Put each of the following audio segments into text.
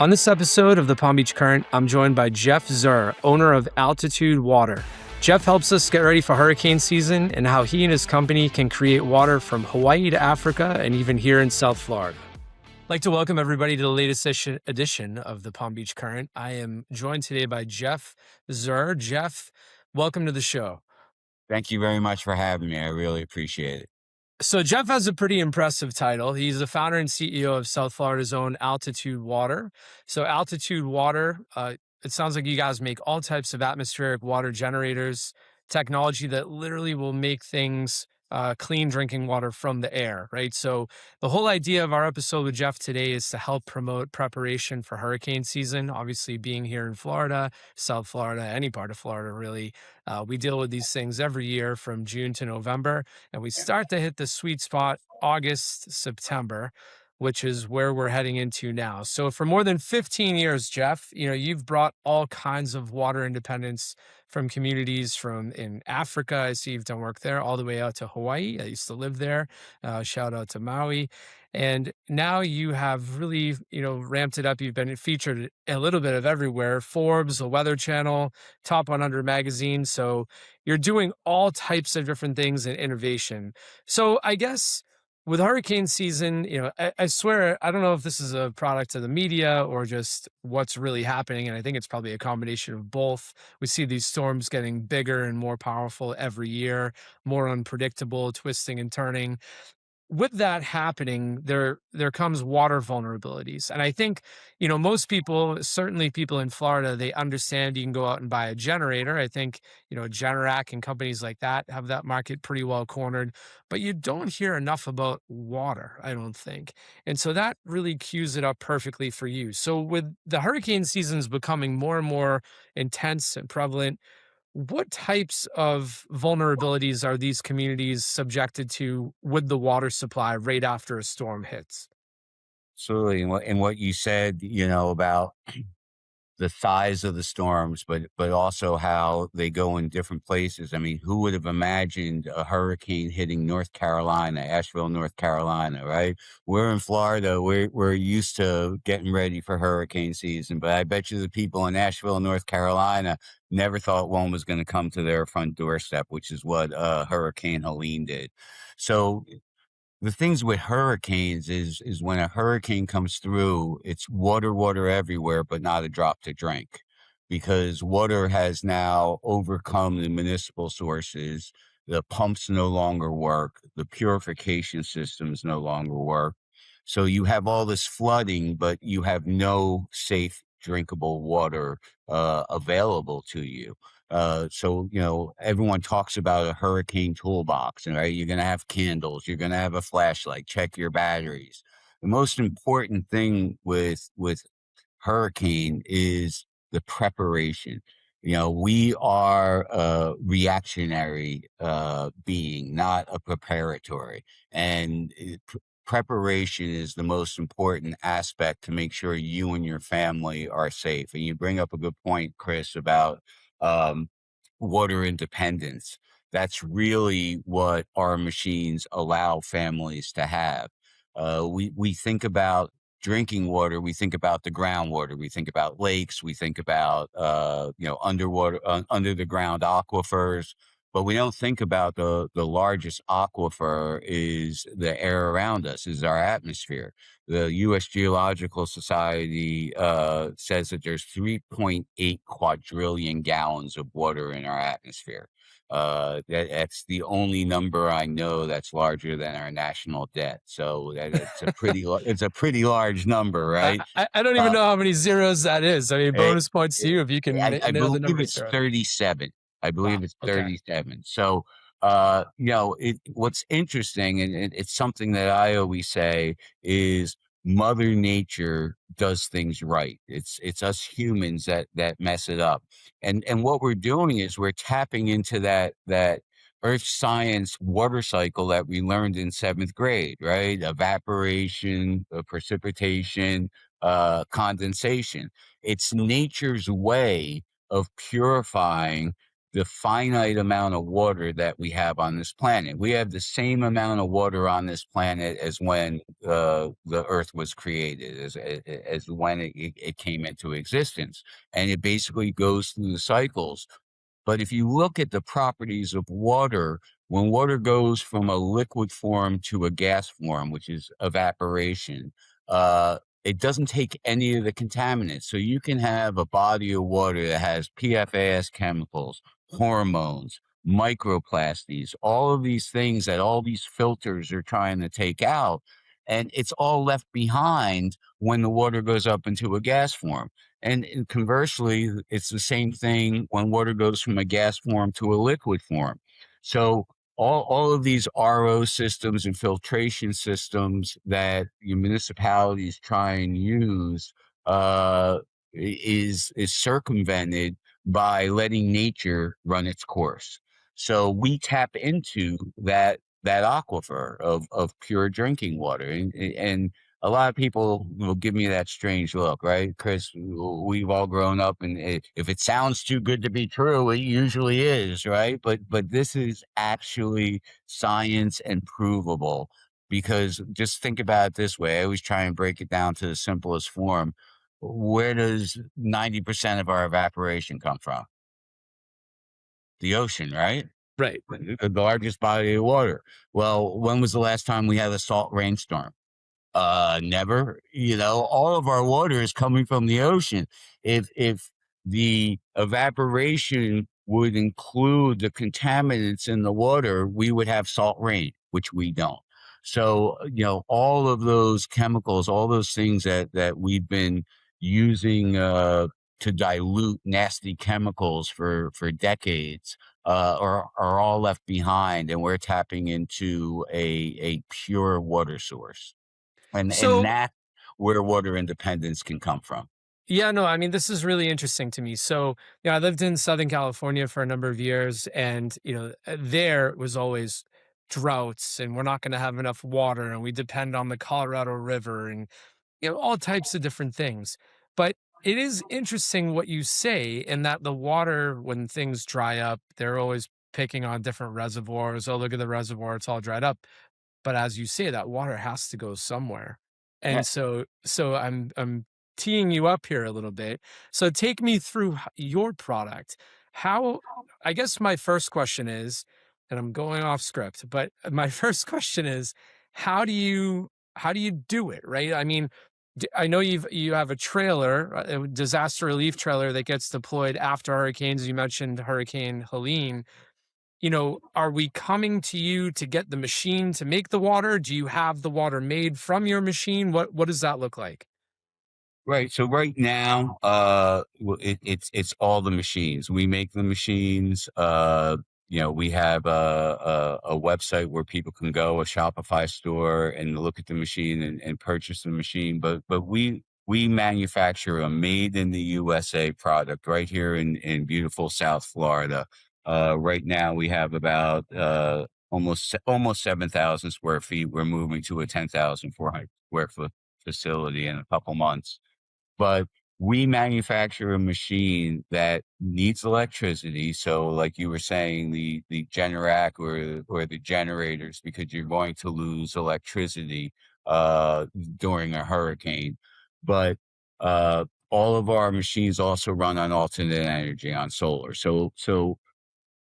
On this episode of the Palm Beach Current, I'm joined by Jeff Szur, owner of Altitude Water. Jeff helps us get ready for hurricane season and how he and his company can create water from Hawaii to Africa and even here in South Florida. I'd like to welcome everybody to the latest edition of the Palm Beach Current. I am joined today by Jeff Szur. Jeff, welcome to the show. Thank you very much for having me. I really appreciate it. So Jeff has a pretty impressive title. He's the founder and CEO of South Florida's own Altitude Water. So Altitude Water, it sounds like you guys make all types of atmospheric water generators, technology that literally will make things clean drinking water from the air, right? So the whole idea of our episode with Jeff today is to help promote preparation for hurricane season. Obviously, being here in Florida, South Florida, any part of Florida, really, we deal with these things every year from June to November, and we start to hit the sweet spot August, September, which is where we're heading into now. So for more than 15 years, Jeff, you've brought all kinds of water independence from communities from in Africa. I see you've done work there all the way out to Hawaii. I used to live there. Shout out to Maui. And now you have really, ramped it up. You've been featured a little bit of everywhere, Forbes, the Weather Channel, Top 100 magazine. So you're doing all types of different things in innovation. So I guess with hurricane season, I swear, I don't know if this is a product of the media or just what's really happening. And I think it's probably a combination of both. We see these storms getting bigger and more powerful every year, more unpredictable, twisting and turning. With that happening, there comes water vulnerabilities. And I think, most people, certainly people in Florida, they understand you can go out and buy a generator. I think, Generac and companies like that have that market pretty well cornered, but you don't hear enough about water, I don't think. And so that really cues it up perfectly for you. So with the hurricane seasons becoming more and more intense and prevalent, what types of vulnerabilities are these communities subjected to with the water supply right after a storm hits? Absolutely. And what you said, about the size of the storms, but also how they go in different places. I mean, who would have imagined a hurricane hitting North Carolina, Asheville, North Carolina, right? We're in Florida. We're used to getting ready for hurricane season, but I bet you the people in Asheville, North Carolina, never thought one was going to come to their front doorstep, which is what Hurricane Helene did. So the things with hurricanes is when a hurricane comes through, it's water everywhere, but not a drop to drink, because water has now overcome the municipal sources. The pumps no longer work. The purification systems no longer work. So you have all this flooding, but you have no safe drinkable water available to you. So everyone talks about a hurricane toolbox, and right, you're going to have candles, you're going to have a flashlight, check your batteries. The most important thing with hurricane is the preparation. We are a reactionary being, not a preparatory. And preparation is the most important aspect to make sure you and your family are safe. And you bring up a good point, Chris, about um, water independence. That's really what our machines allow families to have. We think about drinking water, we think about the groundwater, we think about lakes, we think about underwater, under the ground aquifers, but we don't think about the largest aquifer is the air around us, is our atmosphere. The U.S. Geological Society says that there's 3.8 quadrillion gallons of water in our atmosphere. That's the only number I know that's larger than our national debt. So it's a it's a pretty large number, right? I don't even know how many zeros that is. I mean, bonus points to you if you can I nail the believe number. it's 37. I believe Wow. it's Okay. 37. So, what's interesting, and it's something that I always say, is Mother Nature does things right. It's us humans that mess it up. And what we're doing is we're tapping into that earth science water cycle that we learned in 7th grade, right? Evaporation, precipitation, condensation. It's nature's way of purifying the finite amount of water that we have on this planet. We have the same amount of water on this planet as when the Earth was created, as when it came into existence, and it basically goes through the cycles. But if you look at the properties of water, when water goes from a liquid form to a gas form, which is evaporation, it doesn't take any of the contaminants. So you can have a body of water that has PFAS chemicals, hormones, microplastics, all of these things that all these filters are trying to take out. And it's all left behind when the water goes up into a gas form. And conversely, it's the same thing when water goes from a gas form to a liquid form. So all of these RO systems and filtration systems that your municipalities try and use is circumvented by letting nature run its course. So we tap into that aquifer of pure drinking water, and a lot of people will give me that strange look, right? Chris, we've all grown up, and if it sounds too good to be true, it usually is, right? But this is actually science and provable, because just think about it this way. I always try and break it down to the simplest form. Where does 90% of our evaporation come from? The ocean, right? Right. The largest body of water. Well, when was the last time we had a salt rainstorm? Never. All of our water is coming from the ocean. If the evaporation would include the contaminants in the water, we would have salt rain, which we don't. So, all of those chemicals, all those things that we've been using to dilute nasty chemicals for decades are all left behind, and we're tapping into a pure water source. And So that's where water independence can come from. yeah, no, I mean, this is really interesting to me. So, I lived in Southern California for a number of years, and, there was always droughts, and we're not going to have enough water, and we depend on the Colorado River and, all types of different things. But it is interesting what you say, in that the water, when things dry up, they're always picking on different reservoirs. Oh, look at the reservoir, it's all dried up. But as you say, that water has to go somewhere. Yeah. And so I'm teeing you up here a little bit. So take me through your product. How I guess my first question is, and I'm going off script, but my first question is, how do you do it, right? I mean, I know you have a trailer, a disaster relief trailer that gets deployed after hurricanes. You mentioned Hurricane Helene. Are we coming to you to get the machine to make the water? Do you have the water made from your machine? What does that look like? Right. So right now, it's all the machines. We make the machines. We have a website where people can go, a Shopify store, and look at the machine and purchase the machine. But we manufacture a made in the USA product right here in beautiful South Florida. Right now, we have about almost 7,000 square feet. We're moving to a 10,400 square foot facility in a couple months. But we manufacture a machine that needs electricity. So, like you were saying, the Generac or the generators, because you're going to lose electricity during a hurricane. But all of our machines also run on alternate energy, on solar. So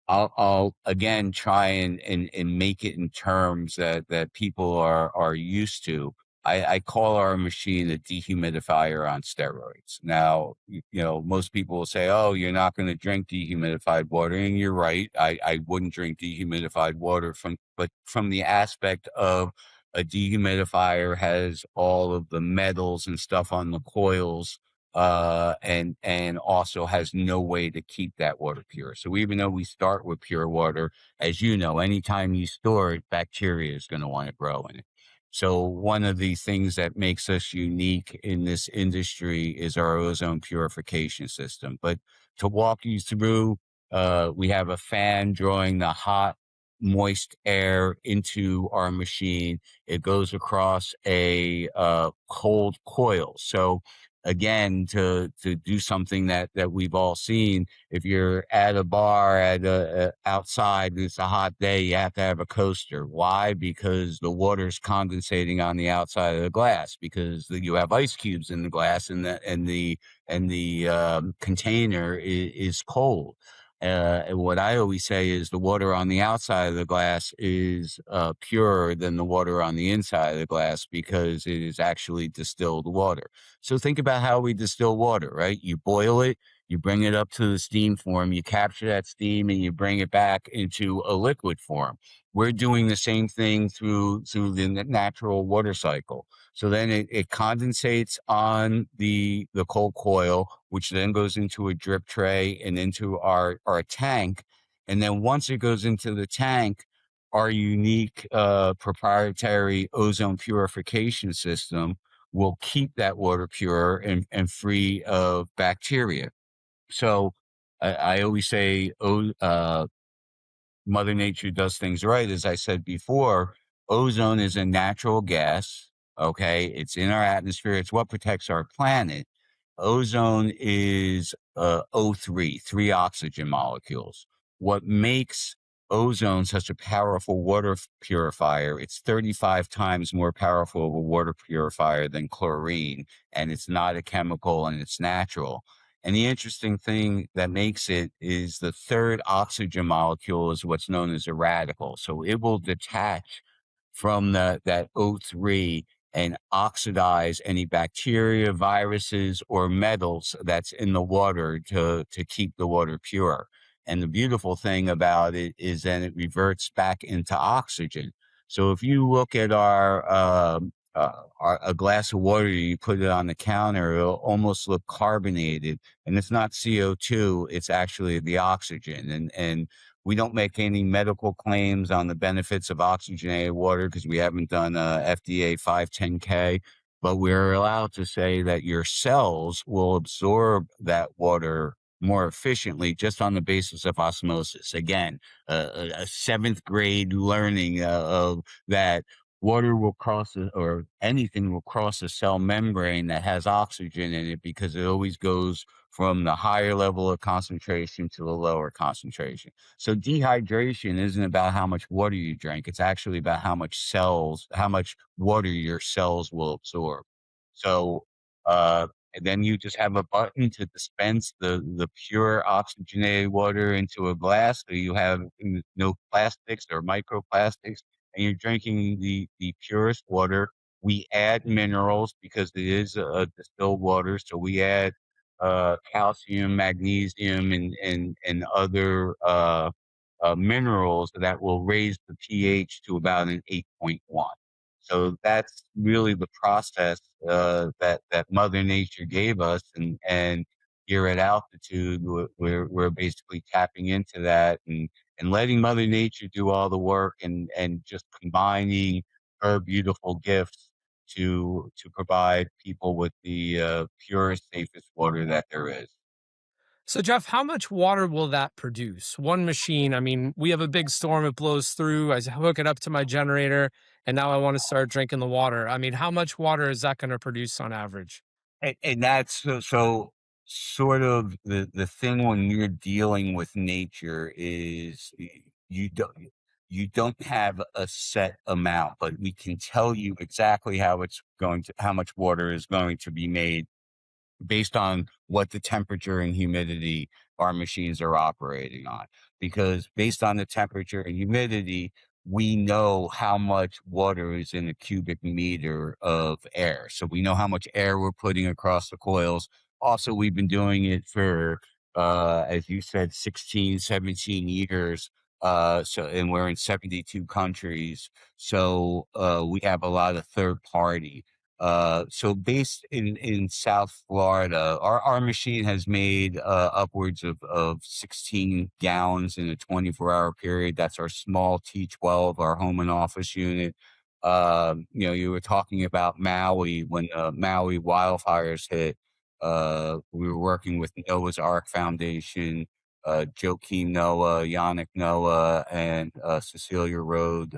I'll again try and make it in terms that people are used to. I call our machine a dehumidifier on steroids. Now, most people will say, "Oh, you're not going to drink dehumidified water," and you're right. I wouldn't drink dehumidified water but from the aspect of a dehumidifier has all of the metals and stuff on the coils, and also has no way to keep that water pure. So even though we start with pure water, as you know, anytime you store it, bacteria is going to want to grow in it. So one of the things that makes us unique in this industry is our ozone purification system. But to walk you through, we have a fan drawing the hot, moist air into our machine. It goes across a cold coil. So again, to do something that we've all seen. If you're at a bar at outside, it's a hot day, you have to have a coaster. Why? Because the water's condensating on the outside of the glass, because you have ice cubes in the glass, and the container is cold. And what I always say is the water on the outside of the glass is purer than the water on the inside of the glass, because it is actually distilled water. So think about how we distill water, right? You boil it, you bring it up to the steam form, you capture that steam, and you bring it back into a liquid form. We're doing the same thing through the natural water cycle. So then it condensates on the cold coil, which then goes into a drip tray and into our tank. And then once it goes into the tank, our unique proprietary ozone purification system will keep that water pure and free of bacteria. So I always say, Mother Nature does things right. As I said before, ozone is a natural gas. Okay. It's in our atmosphere. It's what protects our planet. Ozone is O3, three oxygen molecules. What makes ozone such a powerful water purifier? It's 35 times more powerful of a water purifier than chlorine, and it's not a chemical, and it's natural. And the interesting thing that makes it is the third oxygen molecule is what's known as a radical. So it will detach from that O3 and oxidize any bacteria, viruses, or metals that's in the water to keep the water pure. And the beautiful thing about it is then it reverts back into oxygen. So if you look at a glass of water, you put it on the counter, it'll almost look carbonated, and it's not CO2, it's actually the oxygen. And we don't make any medical claims on the benefits of oxygenated water because we haven't done a FDA 510K, but we're allowed to say that your cells will absorb that water more efficiently just on the basis of osmosis. Again, a seventh grade learning of that water will cross or anything will cross a cell membrane that has oxygen in it, because it always goes from the higher level of concentration to the lower concentration. So dehydration isn't about how much water you drink. It's actually about how much water your cells will absorb. So, and then you just have a button to dispense the pure oxygenated water into a glass. So you have no plastics or microplastics, and you're drinking the purest water. We add minerals because it is a distilled water. So we add calcium, magnesium, and other minerals that will raise the pH to about an 8.1. So that's really the process that Mother Nature gave us, and here at altitude, we're basically tapping into that and letting Mother Nature do all the work, and just combining her beautiful gifts to provide people with the purest, safest water that there is. So, Jeff, how much water will that produce? One machine, I mean, we have a big storm, it blows through. Hook it up to my generator, and now I want to start drinking the water. I mean, how much water is that going to produce on average? And that's so sort of the thing when you're dealing with nature is you don't have a set amount, but we can tell you exactly how much water is going to be made based on what the temperature and humidity our machines are operating on. Because based on the temperature and humidity, we know how much water is in a cubic meter of air. So we know how much air we're putting across the coils. Also, we've been doing it for, as you said, 16, 17 years. And we're in 72 countries. So we have a lot of third party. So based in South Florida, our machine has made upwards of 16 gallons in a 24-hour period. That's our small T12, our home and office unit. You were talking about Maui when Maui wildfires hit. We were working with Noah's Ark Foundation, Joakim Noah, Yannick Noah, and Cecilia Rode,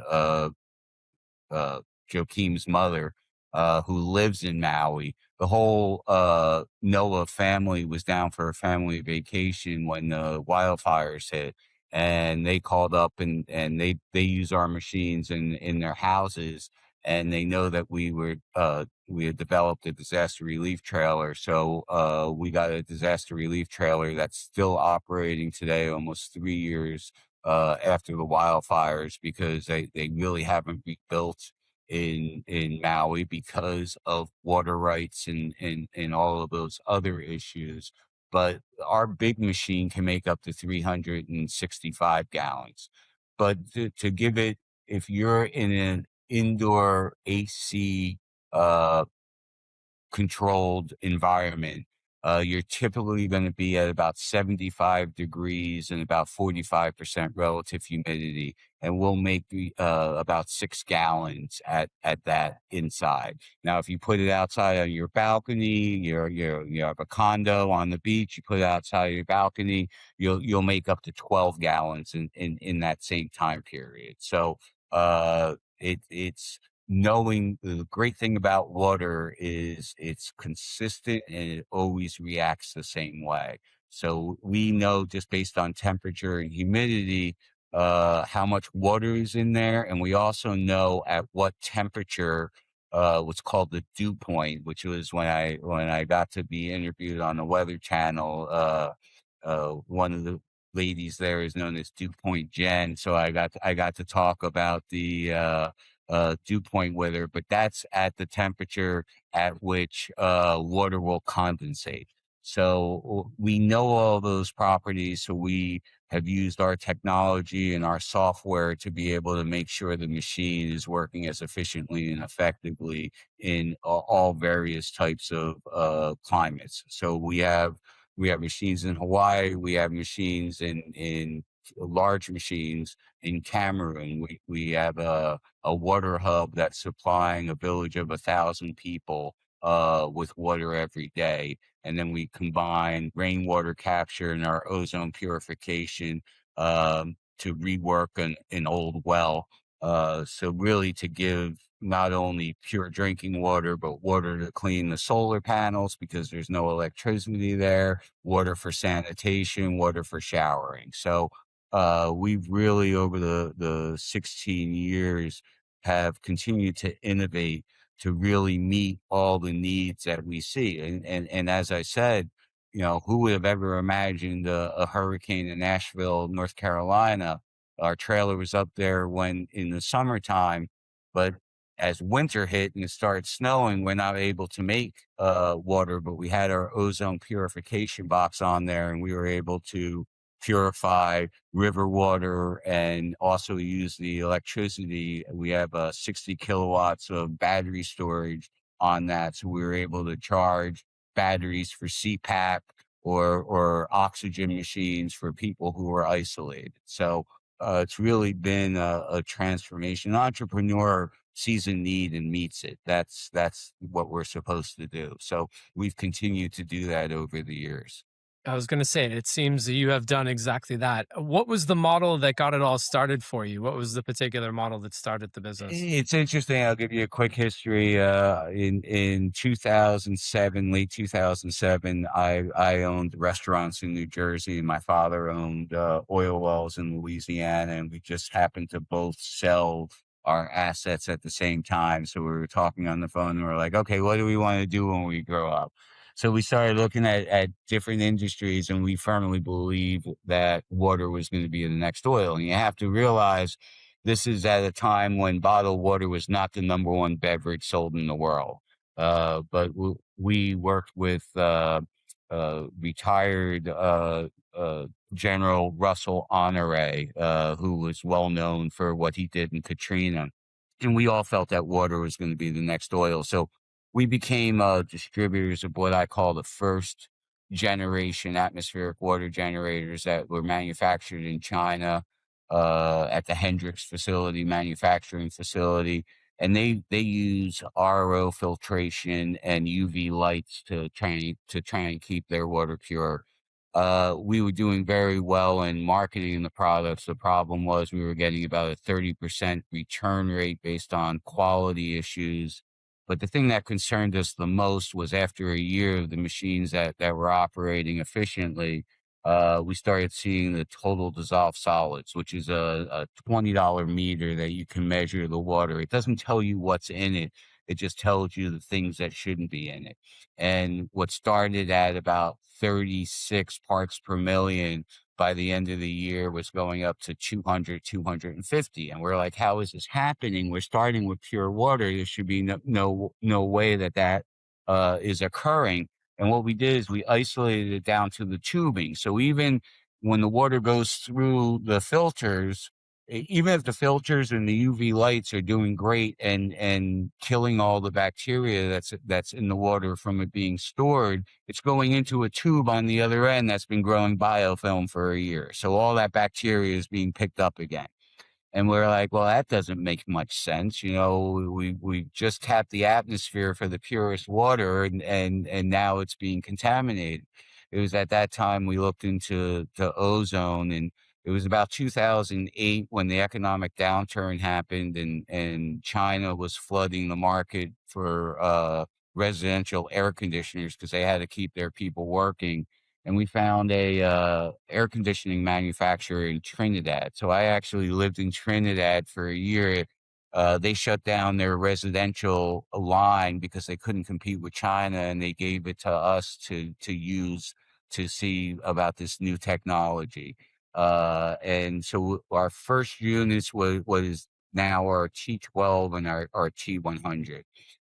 Joakim's mother. who lives in Maui. The whole Noah family was down for a family vacation when the wildfires hit, and they called up, and they use our machines in their houses, and they know that we had developed a disaster relief trailer. So we got a disaster relief trailer that's still operating today, almost 3 years after the wildfires, because they really haven't rebuilt in Maui because of water rights and all of those other issues. But our big machine can make up to 365 gallons. But to give it, if you're in an indoor AC uh, controlled environment, you're typically going to be at about 75 degrees and about 45% relative humidity. And we'll make about 6 gallons at that inside. Now, if you put it outside on your balcony, you have a condo on the beach, you put it outside your balcony, you'll make up to 12 gallons in that same time period. So it's knowing the great thing about water is it's consistent and it always reacts the same way. So we know just based on temperature and humidity, how much water is in there. And we also know at what temperature, what's called the dew point, which was when I got to be interviewed on the Weather Channel. One of the ladies there is known as Dew Point Jen. So I got to talk about the dew point with her, but that's at the temperature at which water will condensate. So we know all those properties. So we have used our technology and our software to be able to make sure the machine is working as efficiently and effectively in all various types of climates. So we have machines in Hawaii, we have machines in large machines in Cameroon. We have a water hub that's supplying a village of 1,000 people with water every day. And then we combine rainwater capture and our ozone purification to rework an old well. So really to give not only pure drinking water, but water to clean the solar panels because there's no electricity there, water for sanitation, water for showering. So we've really over the 16 years have continued to innovate to really meet all the needs that we see. And as I said, you know, who would have ever imagined a hurricane in Nashville, North Carolina? Our trailer was up there when in the summertime, but as winter hit and it started snowing, we're not able to make water, but we had our ozone purification box on there, and we were able to purify river water and also use the electricity. We have 60 kilowatts of battery storage on that. So we were able to charge batteries for CPAP or oxygen machines for people who are isolated. So it's really been a transformation. An entrepreneur sees a need and meets it. That's what we're supposed to do. So we've continued to do that over the years. I was gonna say, it seems that you have done exactly that. What was the model that got it all started for you? What was the particular model that started the business? It's interesting. I'll give you a quick history. In 2007, late 2007, I owned restaurants in New Jersey, and my father owned oil wells in Louisiana, and we just happened to both sell our assets at the same time. So we were talking on the phone, and we are like, "Okay, what do we want to do when we grow up?" So we started looking at different industries, and we firmly believe that water was going to be the next oil. And you have to realize this is at a time when bottled water was not the number one beverage sold in the world. But we worked with retired General Russell Honore, who was well known for what he did in Katrina. And we all felt that water was going to be the next oil. So we became distributors of what I call the first generation atmospheric water generators that were manufactured in China at the Hendrix facility, manufacturing facility. And they use RO filtration and UV lights to try and keep their water pure. We were doing very well in marketing the products. The problem was we were getting about a 30% return rate based on quality issues. But the thing that concerned us the most was after a year of the machines that were operating efficiently, we started seeing the total dissolved solids, which is a $20 meter that you can measure the water. It doesn't tell you what's in it. It just tells you the things that shouldn't be in it. And what started at about 36 parts per million by the end of the year was going up to 200, 250. And we're like, how is this happening? We're starting with pure water. There should be no way that is occurring. And what we did is we isolated it down to the tubing. So even when the water goes through the filters, even if the filters and the UV lights are doing great and killing all the bacteria that's in the water from it being stored, it's going into a tube on the other end that's been growing biofilm for a year. So all that bacteria is being picked up again. And we're like, well, that doesn't make much sense. You know, we just tapped the atmosphere for the purest water, and now it's being contaminated. It was at that time we looked into the ozone, and it was about 2008 when the economic downturn happened, and China was flooding the market for residential air conditioners because they had to keep their people working, and we found a air conditioning manufacturer in Trinidad. So I actually lived in Trinidad for a year. They shut down their residential line because they couldn't compete with China, and they gave it to us to use to see about this new technology. And so our first units was now our T12 and our T100.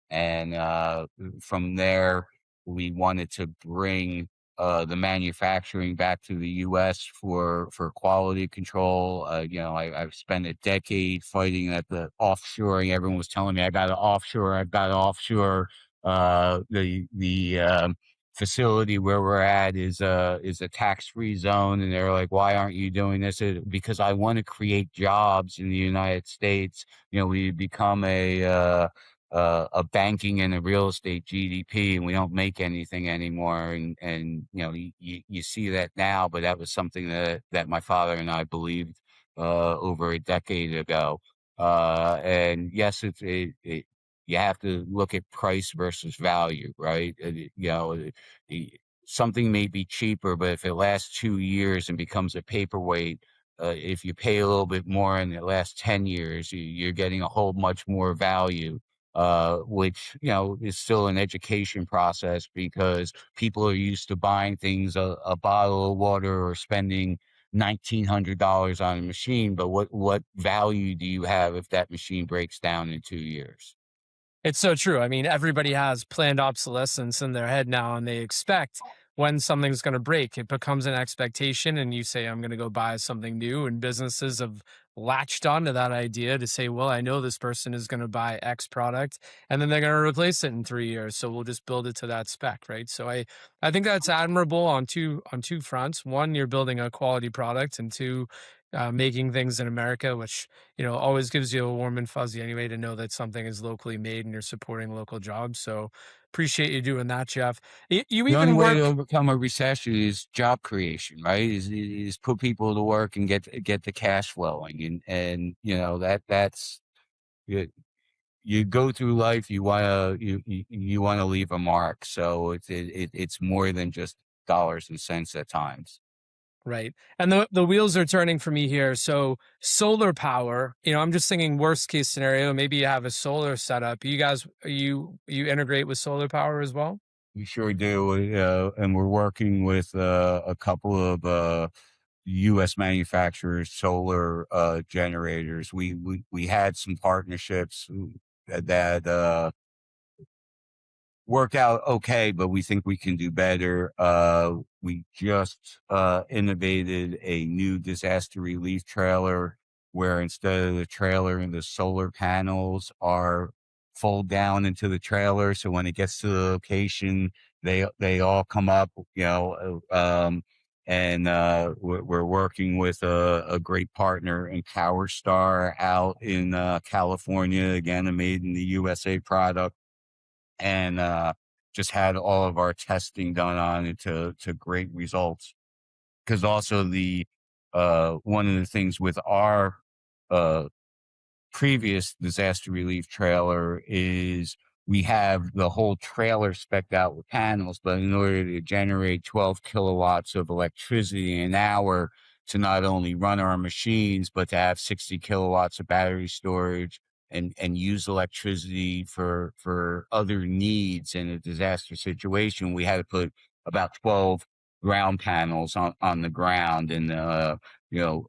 And from there, we wanted to bring the manufacturing back to the U.S. for quality control. You know, I've spent a decade fighting at the offshoring. Everyone was telling me I got to offshore. I've got to offshore. The facility where we're at is a tax-free zone, and they're like, "Why aren't you doing this?" Because I want to create jobs in the United States. You know, we become a banking and a real estate GDP, and we don't make anything anymore. And you know, you see that now, but that was something that my father and I believed over a decade ago. And yes, you have to look at price versus value, right? You know, something may be cheaper, but if it lasts 2 years and becomes a paperweight, if you pay a little bit more and it lasts 10 years, you're getting a whole much more value, which, you know, is still an education process because people are used to buying things, a bottle of water or spending $1,900 on a machine. But what value do you have if that machine breaks down in 2 years? It's so true. I mean, everybody has planned obsolescence in their head now, and they expect when something's going to break. It becomes an expectation, and you say, I'm going to go buy something new. And businesses have latched onto that idea to say, well, I know this person is going to buy X product, and then they're going to replace it in 3 years. So we'll just build it to that spec, right? So I think that's admirable on two fronts. One, you're building a quality product, and two, making things in America, which always gives you a warm and fuzzy anyway to know that something is locally made and you're supporting local jobs. So appreciate you doing that, Jeff. You The only even way to work, overcome a recession is job creation, right? Is put people to work and get the cash flowing, and you know that's you, you go through life. You wanna leave a mark. So it's more than just dollars and cents at times. right? And the wheels are turning for me here. So solar power, I'm just thinking worst case scenario. Maybe you have a solar setup. You guys, you integrate with solar power as well? We sure do, and we're working with a couple of U.S. manufacturers, solar generators. We had some partnerships that work out okay, but we think we can do better. We just innovated a new disaster relief trailer where instead of the trailer and the solar panels are fold down into the trailer. So when it gets to the location, they all come up, and we're working with a great partner in Power Star out in California, again, a made in the USA product, and just had all of our testing done on it to great results. Because also the one of the things with our uh, previous disaster relief trailer is we have the whole trailer specced out with panels, but in order to generate 12 kilowatts of electricity an hour to not only run our machines, but to have 60 kilowatts of battery storage and use electricity for other needs in a disaster situation, we had to put about 12 ground panels on the ground. And you know,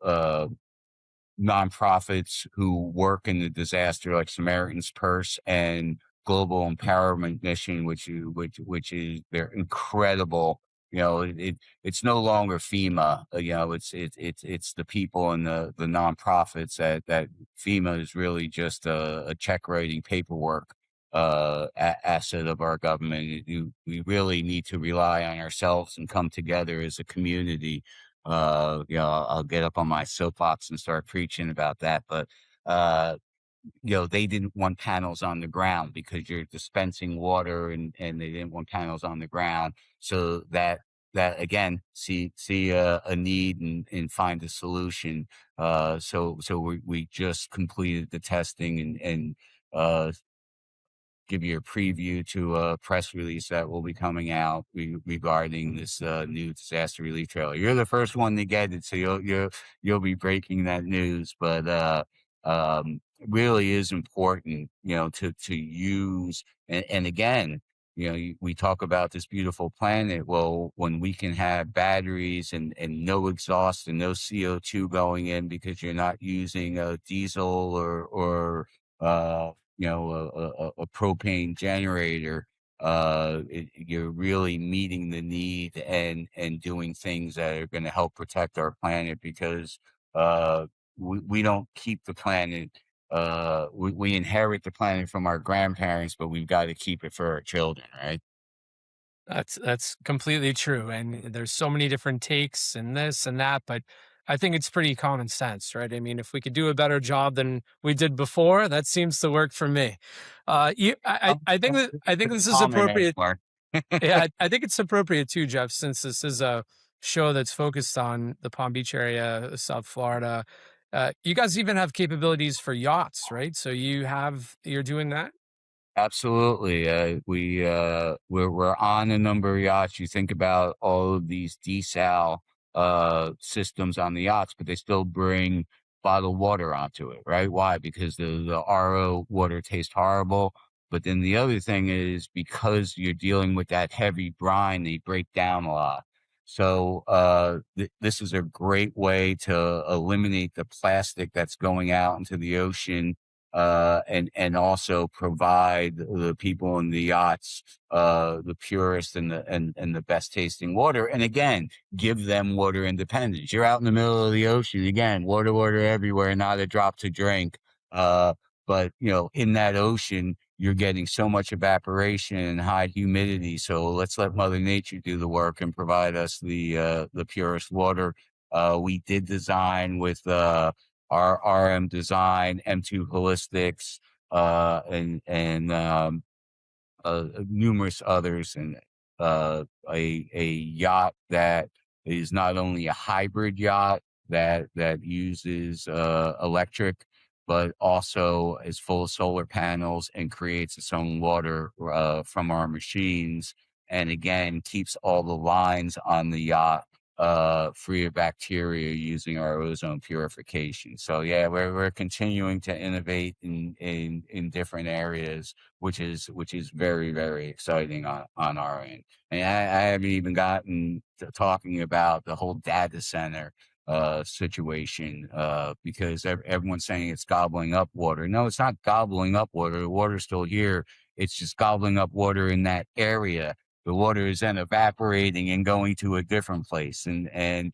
nonprofits who work in the disaster, like Samaritan's Purse and Global Empowerment Mission, which is, they're incredible. It's no longer FEMA. It's the people and the nonprofits that FEMA is really just a check writing paperwork asset of our government. We really need to rely on ourselves and come together as a community. I'll get up on my soapbox and start preaching about that, but uh, they didn't want panels on the ground because you're dispensing water, and they didn't want panels on the ground. So that again, see a need and find a solution. So we just completed the testing and uh, give you a preview to a press release that will be coming out regarding this new disaster relief trailer. You're the first one to get it, so you'll be breaking that news. But it really is important, to use. And again, we talk about this beautiful planet. Well, when we can have batteries and no exhaust and no CO2 going in because you're not using a diesel or a propane generator, you're really meeting the need and doing things that are going to help protect our planet, because we don't keep the planet. We inherit the planet from our grandparents, but we've got to keep it for our children, right? That's completely true, and there's so many different takes and this and that, but I think it's pretty common sense, right? I mean, if we could do a better job than we did before, that seems to work for me. I think Pretty this is common appropriate. anymore. Yeah, I think it's appropriate too, Jeff, since this is a show that's focused on the Palm Beach area, South Florida. You guys even have capabilities for yachts, right? So you're doing that. Absolutely. We're on a number of yachts. You think about all of these desal systems on the yachts, but they still bring bottled water onto it, right? Why? Because the RO water tastes horrible. But then the other thing is, because you're dealing with that heavy brine, they break down a lot. So this is a great way to eliminate the plastic that's going out into the ocean, and also provide the people in the yachts the purest and the best tasting water. And again, give them water independence. You're out in the middle of the ocean, again, water everywhere, not a drop to drink. Uh, but in that ocean, you're getting so much evaporation and high humidity. So let's let Mother Nature do the work and provide us the purest water. We did design with our RM Design, M2 Holistics, and numerous others, and a yacht that is not only a hybrid yacht that uses electric, but also is full of solar panels and creates its own water from our machines, and again keeps all the lines on the yacht free of bacteria using our ozone purification. So yeah, we're continuing to innovate in different areas, which is very, very exciting on our end. And I haven't even gotten to talking about the whole data center situation, because everyone's saying it's gobbling up water. No, it's not gobbling up water. The water's still here. It's just gobbling up water in that area. The water is then evaporating and going to a different place, and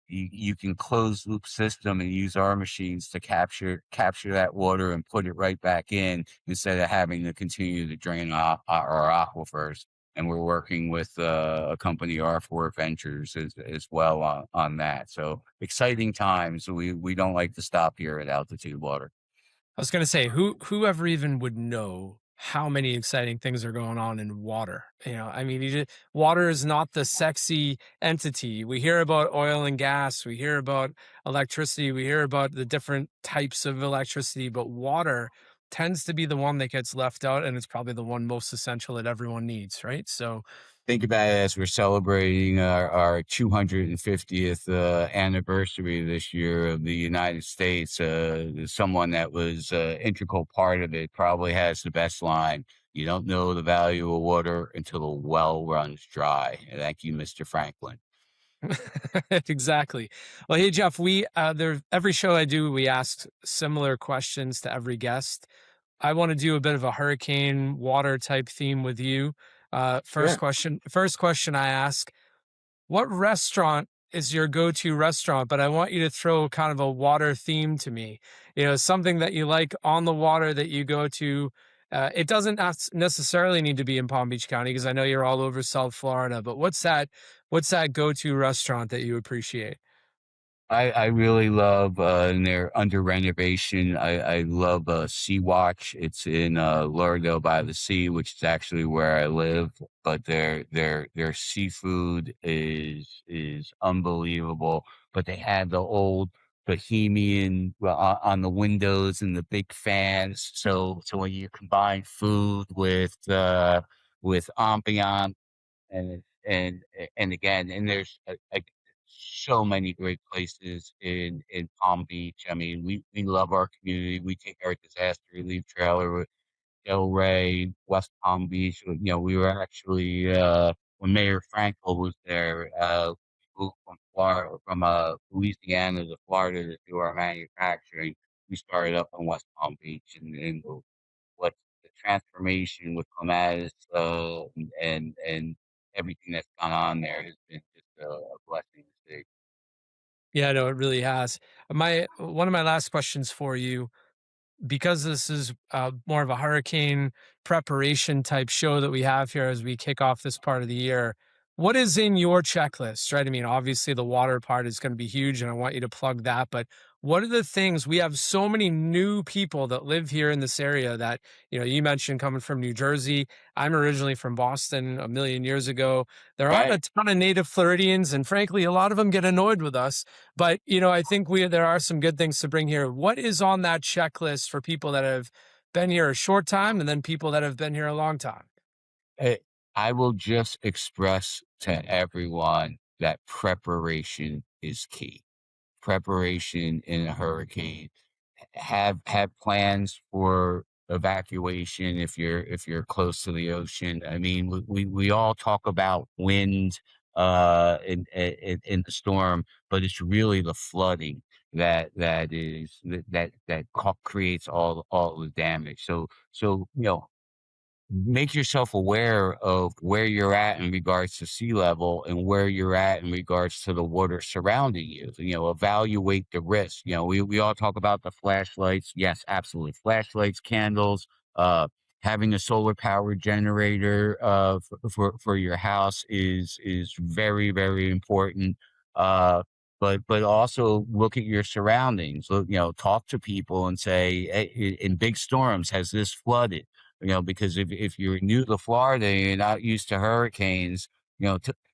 you can close loop system and use our machines to capture that water and put it right back in, instead of having to continue to drain our aquifers. And we're working with a company, R4 Ventures, as well on that. So exciting times. We don't like to stop here at Altitude Water. I was gonna say, whoever even would know how many exciting things are going on in water? I mean, water is not the sexy entity. We hear about oil and gas, we hear about electricity, we hear about the different types of electricity, but water tends to be the one that gets left out, and it's probably the one most essential that everyone needs, right? So Think about it as we're celebrating our 250th anniversary this year of the United States. Someone that was integral part of it probably has the best line. You don't know the value of water until the well runs dry. Thank you, Mr. Franklin. exactly. Well, hey Jeff, we there every show I do, we ask similar questions to every guest. I want to do a bit of a hurricane water type theme with you. Sure. First question I ask, what restaurant is your go-to restaurant? But I want you to throw kind of a water theme to me. Something that you like on the water that you go to. It doesn't necessarily need to be in Palm Beach County because I know you're all over South Florida. But what's that go-to restaurant that you appreciate? I really love, and they're under renovation. I love Sea Watch. It's in Lauderdale by the Sea, which is actually where I live. But their seafood is unbelievable. But they have the old Bohemian on the windows and the big fans. So when you combine food with ambiance and again, and there's so many great places in Palm Beach. I mean, we love our community. We take our disaster relief trailer with Del Rey, West Palm Beach. We were actually when Mayor Frankel was there. We moved from Florida, from Louisiana to Florida to do our manufacturing. We started up in West Palm Beach, and what the transformation with Clematis, and everything that's gone on there has been just a blessing to see. Yeah, no, it really has. My one of my last questions for you, because this is more of a hurricane preparation type show that we have here as we kick off this part of the year, what is in your checklist, right? I mean, obviously the water part is going to be huge and I want you to plug that, but what are the things we have so many new people that live here in this area that, you mentioned coming from New Jersey. I'm originally from Boston a million years ago. There aren't Right. a ton of native Floridians, and frankly, a lot of them get annoyed with us, but, I think there are some good things to bring here. What is on that checklist for people that have been here a short time and then people that have been here a long time? Eh, I will just express to everyone that preparation is key. Preparation in a hurricane. Have plans for evacuation if you're close to the ocean. I mean, we all talk about wind in the storm, but it's really the flooding that creates all the damage. So make yourself aware of where you're at in regards to sea level and where you're at in regards to the water surrounding you. Evaluate the risk. We all talk about the flashlights. Yes, absolutely. Flashlights, candles, uh, having a solar powered generator for your house is very, very important. But also look at your surroundings. Look, talk to people and say, "Hey, in big storms, has this flooded?" Because if you're new to Florida and you're not used to hurricanes,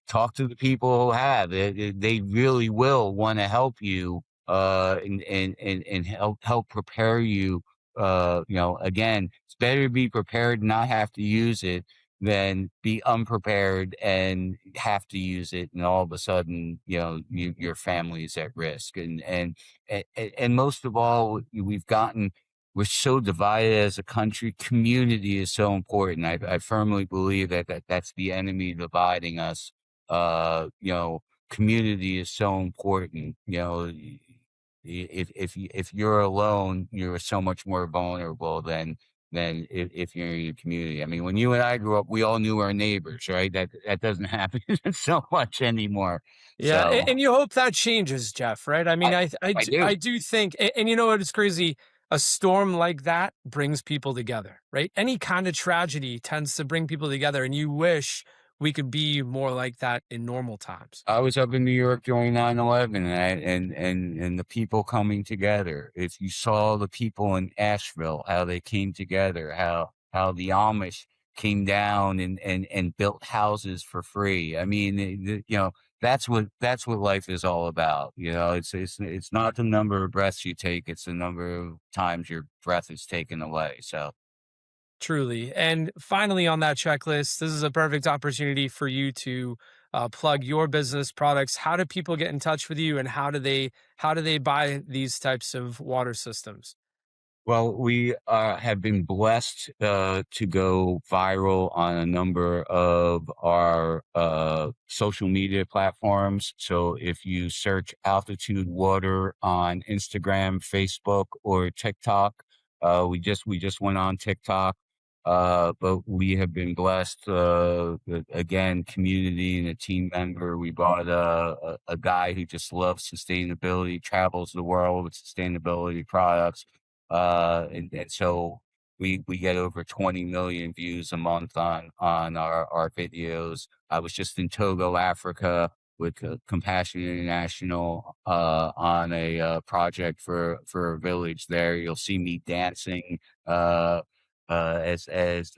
talk to the people who have. They really will want to help you, and help prepare you. Again, it's better to be prepared and not have to use it than be unprepared and have to use it, and all of a sudden, your family is at risk. And most of all, we're so divided as a country. Community is so important. I firmly believe that's the enemy dividing us. Community is so important. If you're alone, you're so much more vulnerable than if you're in a community. I mean, when you and I grew up, we all knew our neighbors, right? That doesn't happen so much anymore. Yeah, So and you hope that changes, Jeff, right? I mean, I I I d I do. do think, and you know what is crazy? A storm like that brings people together, right? Any kind of tragedy tends to bring people together, and you wish we could be more like that in normal times. I was up in New York during 9/11, and the people coming together. If you saw the people in Asheville, how they came together, how the Amish came down and built houses for free. I mean, that's what life is all about. It's not the number of breaths you take, it's the number of times your breath is taken away. So, Truly. And finally, on that checklist, this is a perfect opportunity for you to plug your business products. How do people get in touch with you, and how do they buy these types of water systems? well, we have been blessed to go viral on a number of our social media platforms. So if you search Altitude Water on Instagram, Facebook, or TikTok, we just went on TikTok. But we have been blessed, again, community and a team member. We bought a guy who just loves sustainability, travels the world with sustainability products, and so we get over 20 million views a month on our videos. I was just in Togo, Africa, with Compassion International on a project for a village there. You'll see me dancing as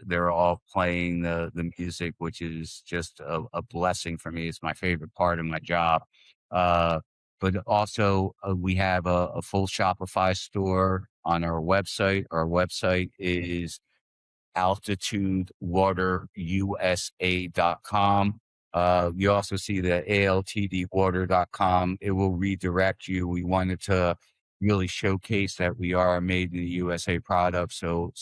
they're all playing the music, which is just a blessing for me. It's my favorite part of my job. Uh, but also, we have a full Shopify store on our website. Our website is altitudewaterusa.com. You also see the altdwater.com. It will redirect you. We wanted to really showcase that we are a made in the USA product. So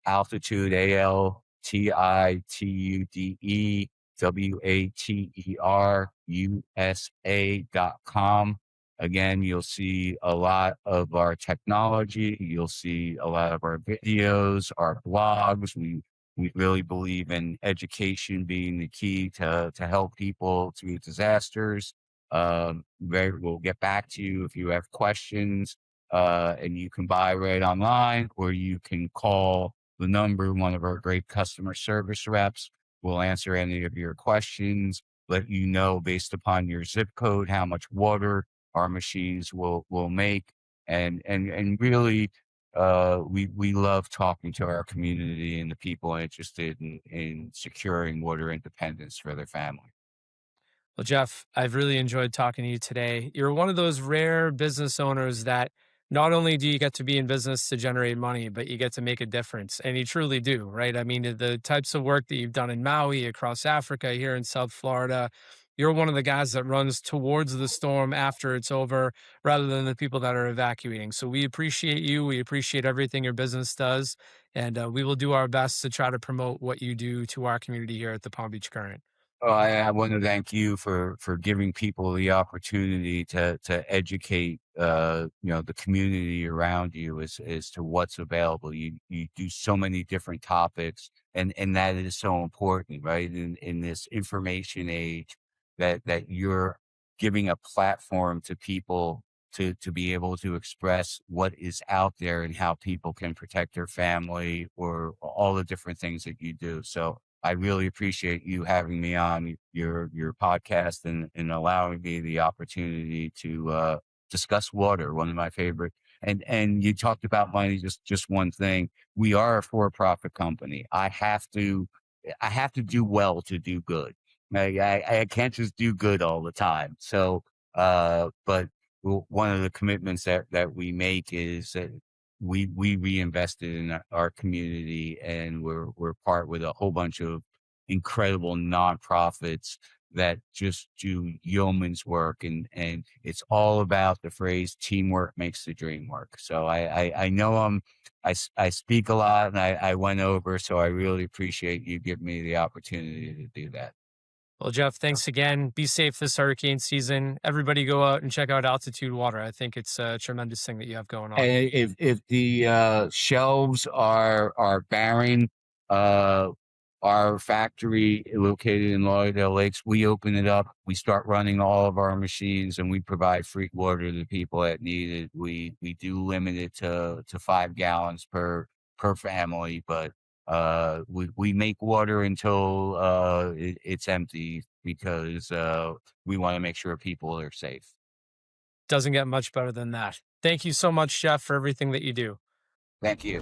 altitude, altitudewaterusa.com. Again, you'll see a lot of our technology. You'll see a lot of our videos, our blogs. We really believe in education being the key to help people through disasters. We'll get back to you if you have questions, and you can buy right online, or you can call the number. One of our great customer service reps will answer any of your questions, let you know based upon your zip code how much water our machines will make. And really, we love talking to our community and the people interested in securing water independence for their family. Well, Jeff, I've really enjoyed talking to you today. You're one of those rare business owners that not only do you get to be in business to generate money, but you get to make a difference. And you truly do, right? I mean, the types of work that you've done in Maui, across Africa, here in South Florida, you're one of the guys that runs towards the storm after it's over rather than the people that are evacuating. So we appreciate you. We appreciate everything your business does. And we will do our best to try to promote what you do to our community here at the Palm Beach Current. Oh, I want to thank you for giving people the opportunity to educate, the community around you as to what's available. You do so many different topics, and that is so important, right? In this information age, that you're giving a platform to people to be able to express what is out there and how people can protect their family, or all the different things that you do. So I really appreciate you having me on your podcast, and allowing me the opportunity to discuss water, one of my favorite. And you talked about money, just one thing. We are a for-profit company. I have to do well to do good. I can't just do good all the time. So, but one of the commitments that we make is that we reinvested in our community, and we're part with a whole bunch of incredible nonprofits that just do yeoman's work, and it's all about the phrase teamwork makes the dream work. So I know I speak a lot, and I went over, so I really appreciate you giving me the opportunity to do that. Well, Jeff, thanks again. Be safe this hurricane season. Everybody go out and check out Altitude Water. I think it's a tremendous thing that you have going on. And if the shelves are barren, uh, our factory located in Lauderdale Lakes, we open it up. We start running all of our machines, and we provide free water to people that need it. We do limit it to 5 gallons per family, but we make water until it's empty, because we want to make sure people are safe. Doesn't get much better than that. Thank you so much, Jeff, for everything that you do. Thank you.